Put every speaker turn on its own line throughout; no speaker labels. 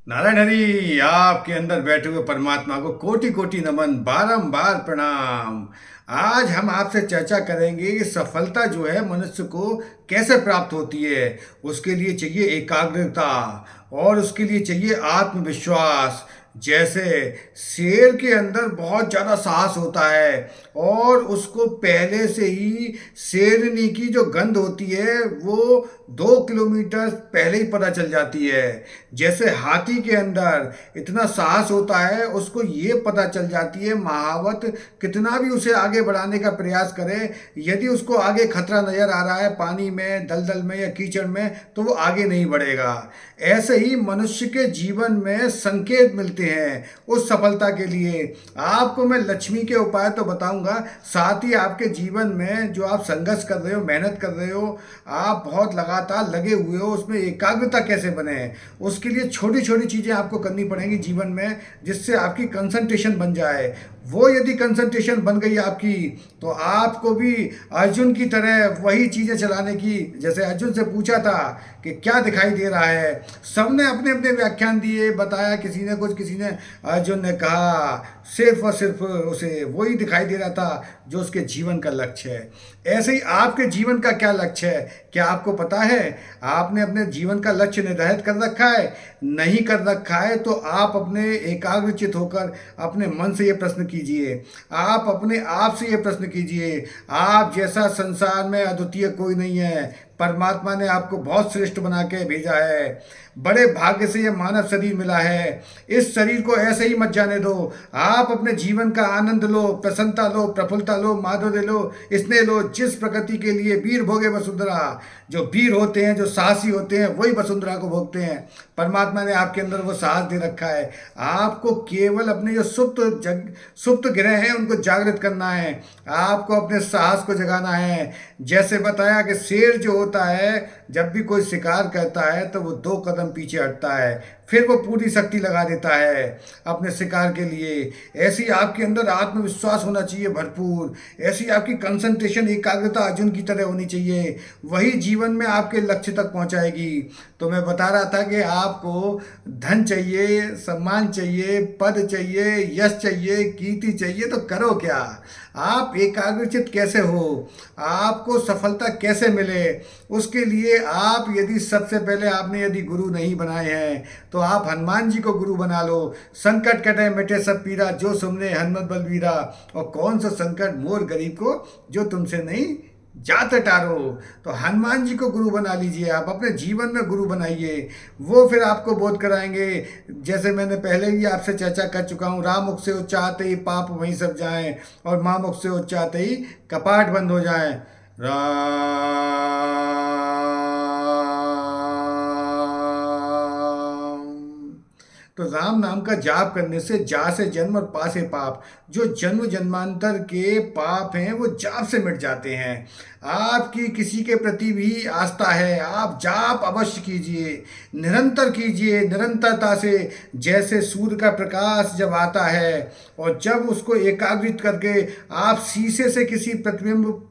नारायण हरि, आपके अंदर बैठे हुए परमात्मा को कोटि कोटि नमन, बारंबार प्रणाम। आज हम आपसे चर्चा करेंगे कि सफलता जो है मनुष्य को कैसे प्राप्त होती है। उसके लिए चाहिए एकाग्रता और उसके लिए चाहिए आत्मविश्वास। जैसे शेर के अंदर बहुत ज़्यादा साहस होता है और उसको पहले से ही शेरनी की जो गंध होती है वो 2 किलोमीटर पहले ही पता चल जाती है। जैसे हाथी के अंदर इतना साहस होता है, उसको ये पता चल जाती है महावत कितना भी उसे आगे बढ़ाने का प्रयास करे, यदि उसको आगे खतरा नजर आ रहा है पानी में, दलदल में या कीचड़ में, तो वो आगे नहीं बढ़ेगा। ऐसे ही मनुष्य के जीवन में संकेत मिलते हैं उस सफलता के लिए। आपको मैं लक्ष्मी के उपाय तो बताऊंगा, साथ ही आपके जीवन में जो आप संघर्ष कर रहे हो, मेहनत कर रहे हो, आप बहुत लगातार लगे हुए हो, उसमें एकाग्रता कैसे बने, उसके लिए छोटी छोटी चीज़ें आपको करनी पड़ेंगी जीवन में, जिससे आपकी कंसंट्रेशन बन जाए। वो यदि कंसंट्रेशन बन गई आपकी, तो आपको भी अर्जुन की तरह वही चीज़ें चलाने की। जैसे अर्जुन से पूछा था कि क्या दिखाई दे रहा है, सबने अपने अपने व्याख्यान दिए, बताया, किसी ने कुछ, किसी ने। अर्जुन ने कहा सिर्फ और सिर्फ उसे वही दिखाई दे रहा था जो उसके जीवन का लक्ष्य है। ऐसे ही आपके जीवन का क्या लक्ष्य है, क्या आपको पता है? आपने अपने जीवन का लक्ष्य निर्धारित कर रखा है? नहीं कर रखा है तो आप अपने एकाग्रचित होकर अपने मन से ये प्रश्न कीजिए, आप अपने आप से ये प्रश्न कीजिए। आप जैसा संसार में अद्वितीय कोई नहीं है। परमात्मा ने आपको बहुत श्रेष्ठ बना के भेजा है, बड़े भाग्य से ये मानव शरीर मिला है। इस शरीर को ऐसे ही मत जाने दो। आप अपने जीवन का आनंद लो, प्रसन्नता लो, प्रफुल्लता लो, माधुर्य लो, स्नेह लो। जिस प्रकृति के लिए वीर भोगे वसुंधरा, जो वीर होते हैं, जो साहसी होते हैं, वही वसुंधरा को भोगते हैं। परमात्मा ने आपके अंदर वो साहस दे रखा है। आपको केवल अपने जो सुप्त ग्रह हैं उनको जागृत करना है, आपको अपने साहस को जगाना है। जैसे बताया कि शेर जो होता है, जब भी कोई शिकार करता है तो वो 2 कदम पीछे हटता है, फिर वो पूरी शक्ति लगा देता है अपने शिकार के लिए। ऐसी आपके अंदर आत्मविश्वास होना चाहिए भरपूर, ऐसी आपकी कंसंट्रेशन, एकाग्रता अर्जुन की तरह होनी चाहिए। वही जीवन में आपके लक्ष्य तक पहुंचाएगी। तो मैं बता रहा था कि आपको धन चाहिए, सम्मान चाहिए, पद चाहिए, यश चाहिए, कीर्ति चाहिए, तो करो क्या? आप एकाग्रचित कैसे हो, आपको सफलता कैसे मिले, उसके लिए आप यदि सबसे पहले आपने यदि गुरु नहीं बनाए हैं तो आप हनुमान जी को गुरु बना लो। संकट कटे मिटे सब पीरा, जो सुमने हनुमत बलवीरा। और कौन सा संकट मोर गरीब को, जो तुमसे नहीं जात टारो। तो हनुमान जी को गुरु बना लीजिए, आप अपने जीवन में गुरु बनाइए। वो फिर आपको बोध कराएंगे। जैसे मैंने पहले भी आपसे चर्चा कर चुका हूँ, राम मुख से उच्चाते ही पाप वहीं सब जाएं, और माँ मुख से उच्चाते ही कपाट बंद हो जाएं। राम। तो राम नाम का जाप करने से जा से जन्म और पा से पाप, जो जन्म जन्मांतर के पाप हैं वो जाप से मिट जाते हैं। आपकी किसी के प्रति भी आस्था है, आप जाप अवश्य कीजिए, निरंतर कीजिए, निरंतरता से। जैसे सूर्य का प्रकाश जब आता है और जब उसको एकाग्रित करके आप शीशे से किसी प्रतिबिंब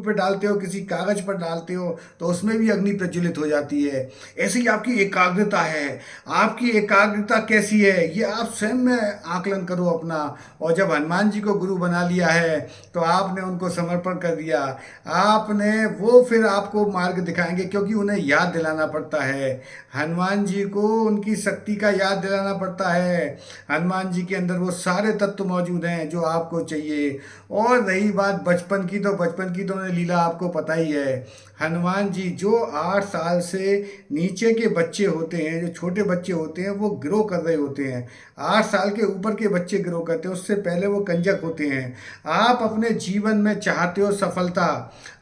पर डालते हो, किसी कागज पर डालते हो, तो उसमें भी अग्नि प्रज्वलित हो जाती है। ऐसी आपकी एकाग्रता है। आपकी एकाग्रता कैसी है ये आप स्वयं में आकलन करो अपना। और जब हनुमान जी को गुरु बना लिया है तो आपने उनको समर्पण कर दिया, आपने वो फिर आपको मार्ग दिखाएंगे, क्योंकि उन्हें याद दिलाना पड़ता है। हनुमान जी को उनकी शक्ति का याद दिलाना पड़ता है। हनुमान जी के अंदर वो सारे तत्व मौजूद हैं जो आपको चाहिए। और रही बात बचपन की, तो बचपन की तो उन्हें लीला आपको पता ही है। हनुमान जी जो 8 साल से नीचे के बच्चे होते हैं, जो छोटे बच्चे होते हैं, वो ग्रो कर रहे होते हैं। 8 साल के ऊपर के बच्चे ग्रो करते हैं, उससे पहले वो कंजक होते हैं। आप अपने जीवन में चाहते हो सफलता,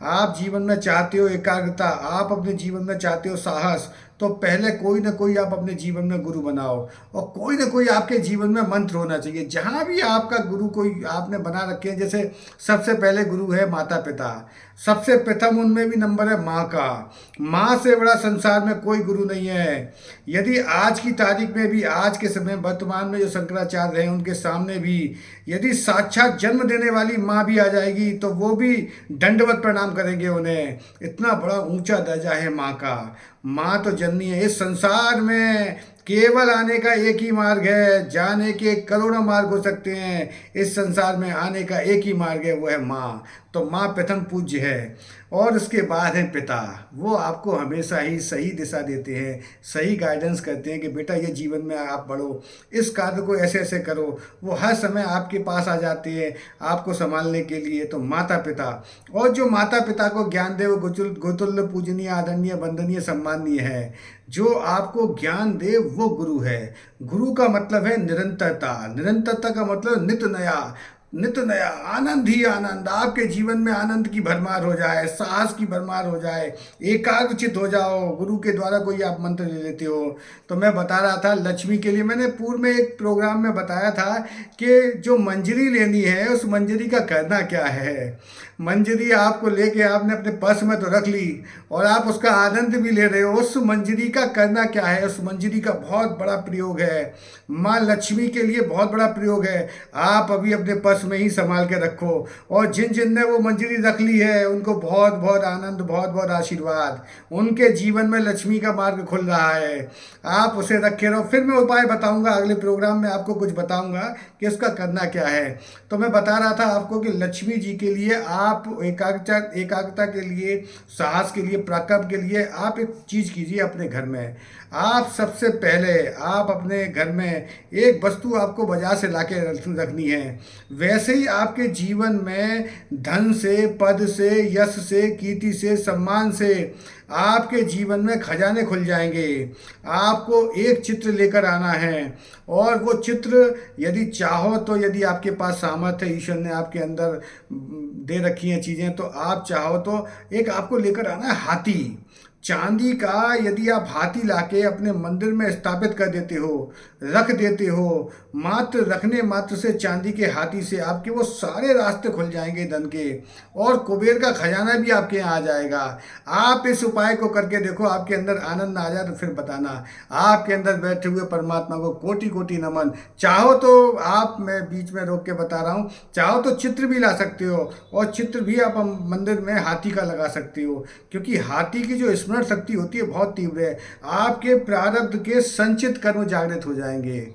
आप जीवन में चाहते हो एकाग्रता, आप अपने जीवन में चाहते हो साहस, तो पहले कोई ना कोई आप अपने जीवन में गुरु बनाओ। और कोई ना कोई आपके जीवन में मंत्र होना चाहिए। जहाँ भी आपका गुरु कोई आपने बना रखे हैं, जैसे सबसे पहले गुरु है माता पिता, सबसे प्रथम उनमें भी नंबर है माँ का। माँ से बड़ा संसार में कोई गुरु नहीं है। यदि आज की तारीख में भी, आज के समय वर्तमान में जो शंकराचार्य हैं उनके सामने भी यदि साक्षात जन्म देने वाली माँ भी आ जाएगी तो वो भी दंडवत प्रणाम करेंगे उन्हें। इतना बड़ा ऊंचा दर्जा है माँ का। माँ तो जननी है। इस संसार में केवल आने का एक ही मार्ग है, जाने के करोड़ों मार्ग हो सकते हैं, इस संसार में आने का एक ही मार्ग है, वो है माँ। तो माँ प्रथम पूज्य है और उसके बाद है पिता। वो आपको हमेशा ही सही दिशा देते हैं, सही गाइडेंस करते हैं कि बेटा ये जीवन में आप बढ़ो, इस कार्य को ऐसे ऐसे करो। वो हर समय आपके पास आ जाते हैं आपको संभालने के लिए। तो माता पिता, और जो माता पिता को ज्ञान दे वो गोतुल्य पूजनीय आदरणीय वंदनीय सम्माननीय है। जो आपको ज्ञान दे वो गुरु है। गुरु का मतलब है निरंतरता। निरंतरता का मतलब नित्य नया, नित्य नया आनंद ही आनंद। आपके जीवन में आनंद की भरमार हो जाए, साहस की भरमार हो जाए, एकाग्रचित हो जाओ। गुरु के द्वारा कोई आप मंत्र ले लेते हो। तो मैं बता रहा था लक्ष्मी के लिए, मैंने पूर्व में एक प्रोग्राम में बताया था कि जो मंजरी लेनी है उस मंजरी का करना क्या है। मंजरी आपको लेके आपने अपने पर्स में तो रख ली और आप उसका आनंद भी ले रहे हो, उस मंजरी का करना क्या है। उस मंजरी का बहुत बड़ा प्रयोग है, माँ लक्ष्मी के लिए बहुत बड़ा प्रयोग है। आप अभी अपने पर्स में ही संभाल के रखो, और जिन जिन ने वो मंजरी रख ली है उनको बहुत बहुत आनंद, बहुत बहुत आशीर्वाद। उनके जीवन में लक्ष्मी का मार्ग खुल रहा है। आप उसे रखे रहो। फिर मैं उपाय बताऊंगा, अगले प्रोग्राम में आपको कुछ बताऊंगा कि उसका करना क्या है। तो मैं बता रहा था आपको कि लक्ष्मी जी के लिए आप एकाग्रता के लिए, साहस के लिए, पराक्रम के लिए आप एक चीज़ कीजिए अपने घर में। आप सबसे पहले आप अपने घर में एक वस्तु आपको बाजार से लाके रखनी है। वैसे ही आपके जीवन में धन से, पद से, यश से, कीर्ति से, सम्मान से आपके जीवन में खजाने खुल जाएंगे। आपको एक चित्र लेकर आना है, और वो चित्र यदि चाहो तो, यदि आपके पास सामर्थ्य है, ईश्वर ने आपके अंदर दे रखी हैं चीज़ें, तो आप चाहो तो एक आपको लेकर आना है हाथी, चांदी का। यदि आप हाथी लाके अपने मंदिर में स्थापित कर देते हो, रख देते हो, मात्र रखने मात्र से चांदी के हाथी से आपके वो सारे रास्ते खुल जाएंगे धन के, और कुबेर का खजाना भी आपके यहाँ आ जाएगा। आप इस उपाय को करके देखो, आपके अंदर आनंद आ जाए तो फिर बताना। आपके अंदर बैठे हुए परमात्मा को कोटि कोटि नमन। चाहो तो आप, मैं बीच में रोक के बता रहा हूँ, चाहो तो चित्र भी ला सकते हो, और चित्र भी आप मंदिर में हाथी का लगा सकते हो, क्योंकि हाथी की जो स्मरण शक्ति होती है बहुत तीव्र है। आपके प्रारब्ध के संचित कर्म जागृत हो जाएंगे।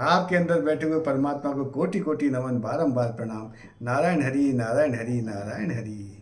आपके अंदर बैठे हुए परमात्मा को कोटि कोटि नमन, बारंबार प्रणाम। नारायण हरि, नारायण हरि, नारायण हरि।